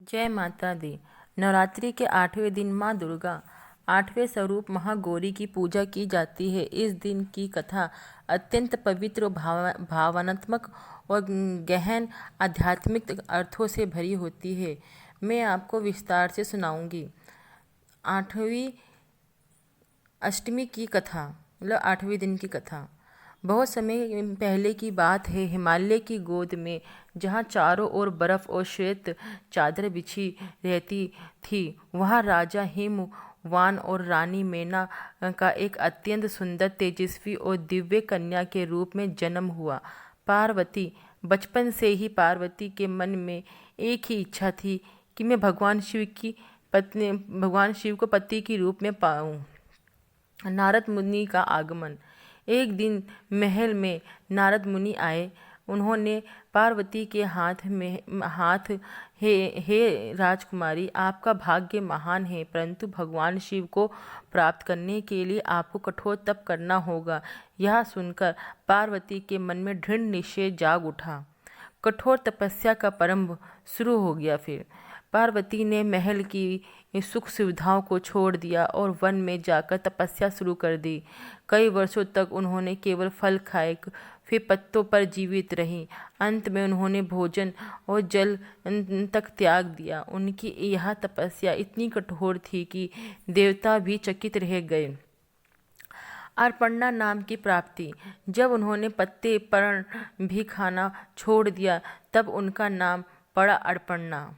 जय माता दी। नवरात्रि के 8वें दिन माँ दुर्गा 8वें स्वरूप महागौरी की पूजा की जाती है। इस दिन की कथा अत्यंत पवित्र और भावनात्मक और गहन आध्यात्मिक अर्थों से भरी होती है। मैं आपको विस्तार से सुनाऊंगी। 8वीं अष्टमी की कथा मतलब 8वें दिन की कथा। बहुत समय पहले की बात है। हिमालय की गोद में जहाँ चारों ओर बर्फ और श्वेत चादर बिछी रहती थी, वहाँ राजा हिमवान और रानी मेना का एक अत्यंत सुंदर, तेजस्वी और दिव्य कन्या के रूप में जन्म हुआ। पार्वती। बचपन से ही पार्वती के मन में एक ही इच्छा थी कि मैं भगवान शिव को पति के रूप में पाऊं। नारद मुनि का आगमन। एक दिन महल में नारद मुनि आए। उन्होंने पार्वती के हाथ हे राजकुमारी, आपका भाग्य महान है, परंतु भगवान शिव को प्राप्त करने के लिए आपको कठोर तप करना होगा। यह सुनकर पार्वती के मन में दृढ़ निश्चय जाग उठा। कठोर तपस्या का प्रारंभ शुरू हो गया। फिर पार्वती ने महल की सुख सुविधाओं को छोड़ दिया और वन में जाकर तपस्या शुरू कर दी। कई वर्षों तक उन्होंने केवल फल खाए, फिर पत्तों पर जीवित रहीं। अंत में उन्होंने भोजन और जल तक त्याग दिया। उनकी यह तपस्या इतनी कठोर थी कि देवता भी चकित रह गए। अर्पणा नाम की प्राप्ति। जब उन्होंने पत्ते पर्ण भी खाना छोड़ दिया, तब उनका नाम पड़ा अर्पणा।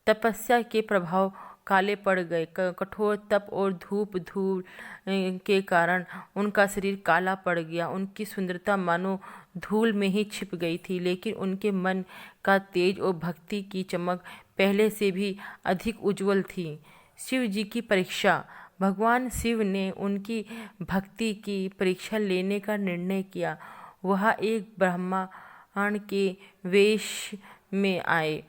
तपस्या के प्रभाव काले पड़ गए। कठोर तप और धूप धूल के कारण उनका शरीर काला पड़ गया। उनकी सुंदरता मानो धूल में ही छिप गई थी, लेकिन उनके मन का तेज और भक्ति की चमक पहले से भी अधिक उज्जवल थी। शिव जी की परीक्षा। भगवान शिव ने उनकी भक्ति की परीक्षा लेने का निर्णय किया। वह एक ब्राह्मण के वेश में आए,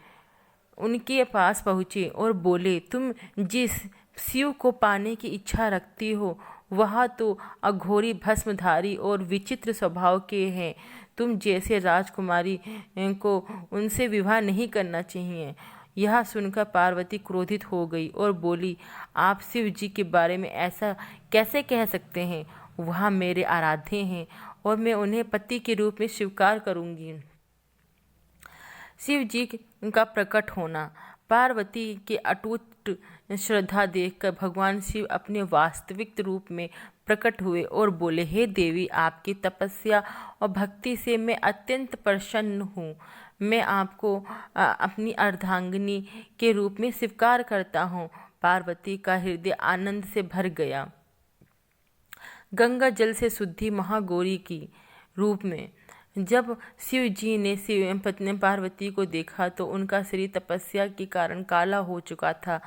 उनके पास पहुँचे और बोले, तुम जिस शिव को पाने की इच्छा रखती हो, वह तो अघोरी, भस्मधारी और विचित्र स्वभाव के हैं। तुम जैसे राजकुमारी को उनसे विवाह नहीं करना चाहिए। यह सुनकर पार्वती क्रोधित हो गई और बोली, आप शिव जी के बारे में ऐसा कैसे कह सकते हैं? वह मेरे आराध्य हैं और मैं उन्हें पति के रूप में स्वीकार करूंगी। शिव जी का प्रकट होना। पार्वती के अटूट श्रद्धा देखकर भगवान शिव अपने वास्तविक रूप में प्रकट हुए और बोले, हे देवी, आपकी तपस्या और भक्ति से मैं अत्यंत प्रसन्न हूँ। मैं आपको अपनी अर्धांगिनी के रूप में स्वीकार करता हूँ। पार्वती का हृदय आनंद से भर गया। गंगा जल से शुद्धि। महागौरी की रूप में जब शिव जी ने पत्नी पार्वती को देखा तो उनका शरीर तपस्या के कारण काला हो चुका था।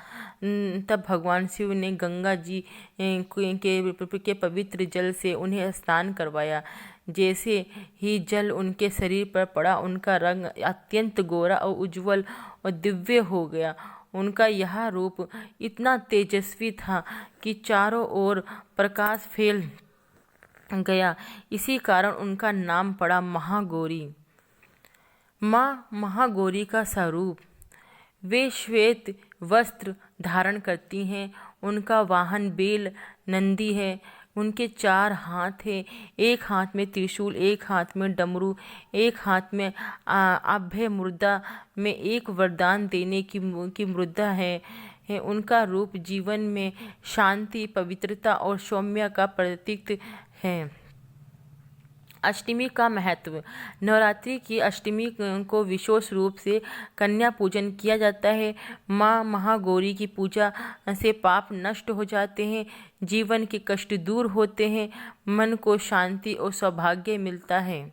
तब भगवान शिव ने गंगा जी के पवित्र जल से उन्हें स्नान करवाया। जैसे ही जल उनके शरीर पर पड़ा, उनका रंग अत्यंत गोरा और उज्जवल और दिव्य हो गया। उनका यह रूप इतना तेजस्वी था कि चारों ओर प्रकाश फैल गया। इसी कारण उनका नाम पड़ा महागौरी। माँ महागौरी का स्वरूप। वे श्वेत वस्त्र धारण करती हैं। उनका वाहन बेल नंदी है। उनके 4 हाथ हैं। एक हाथ में त्रिशूल, एक हाथ में डमरू, एक हाथ में अभय मुद्रा में एक वरदान देने की मुद्रा है। उनका रूप जीवन में शांति, पवित्रता और सौम्य का प्रतीक है। अष्टमी का महत्व। नवरात्रि की अष्टमी को विशेष रूप से कन्या पूजन किया जाता है। माँ महागौरी की पूजा से पाप नष्ट हो जाते हैं, जीवन के कष्ट दूर होते हैं, मन को शांति और सौभाग्य मिलता है।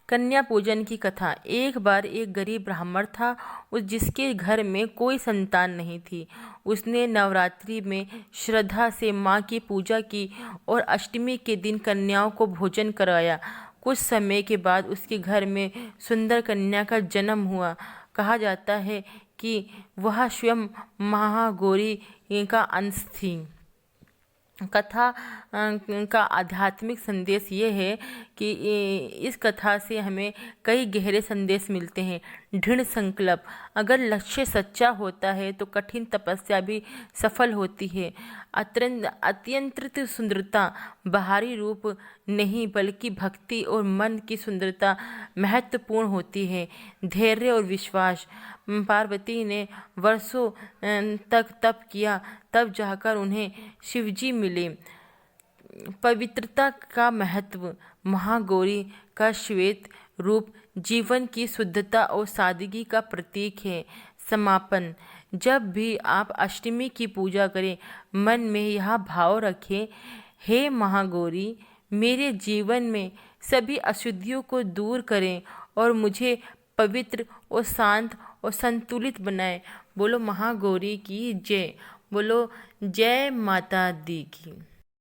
कन्या पूजन की कथा। एक बार एक गरीब ब्राह्मण था, जिसके घर में कोई संतान नहीं थी। उसने नवरात्रि में श्रद्धा से माँ की पूजा की और अष्टमी के दिन कन्याओं को भोजन कराया। कुछ समय के बाद उसके घर में सुंदर कन्या का जन्म हुआ। कहा जाता है कि वह स्वयं महागौरी का अंश थी। कथा का आध्यात्मिक संदेश ये है कि इस कथा से हमें कई गहरे संदेश मिलते हैं। दृढ़ संकल्प। अगर लक्ष्य सच्चा होता है तो कठिन तपस्या भी सफल होती है। अत्यंत सुंदरता बाहरी रूप नहीं बल्कि भक्ति और मन की सुंदरता महत्वपूर्ण होती है। धैर्य और विश्वास। पार्वती ने वर्षों तक तप किया, तब जाकर उन्हें शिवजी मिले। पवित्रता का महत्व। महागौरी का श्वेत रूप जीवन की शुद्धता और सादगी का प्रतीक है। समापन। जब भी आप अष्टमी की पूजा करें, मन में यह भाव रखें, हे महागौरी, मेरे जीवन में सभी अशुद्धियों को दूर करें और मुझे पवित्र और शांत और संतुलित बनाएं। बोलो महागौरी की जय। बोलो जय माता दी की।